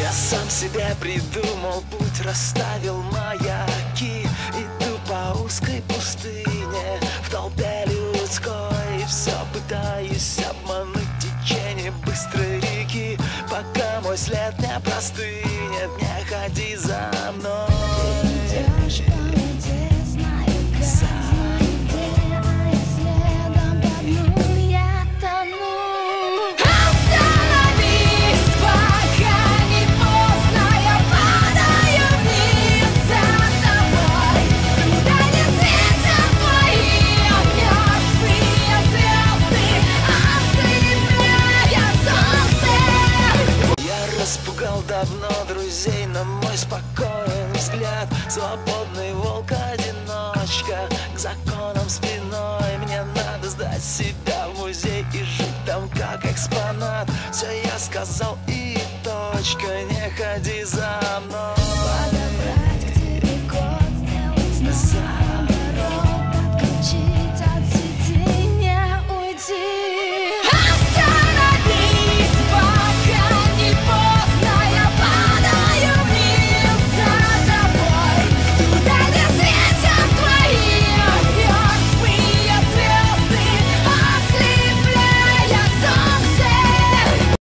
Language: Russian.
Я сам себе придумал путь, расставил маяки. Иду по узкой пустыне в толпе людской, и все пытаюсь обмануть течение быстрой реки. Пока мой след не простынет, не ходи за мной. Ты идешь по воде, знаю как, знаю где, а я следом по дну, я тону. Остановись, пока не поздно, я падаю вниз за тобой. Куда не светят твои мертвые звезды, ослепляя солнце. Я распугал давно друзей, но мой спокоен взгляд. Свободный волк-одиночка, к законам спиной. Мне надо сдать себя в музей и жить там как экспонат. Все я сказал и точка, не ходи за мной.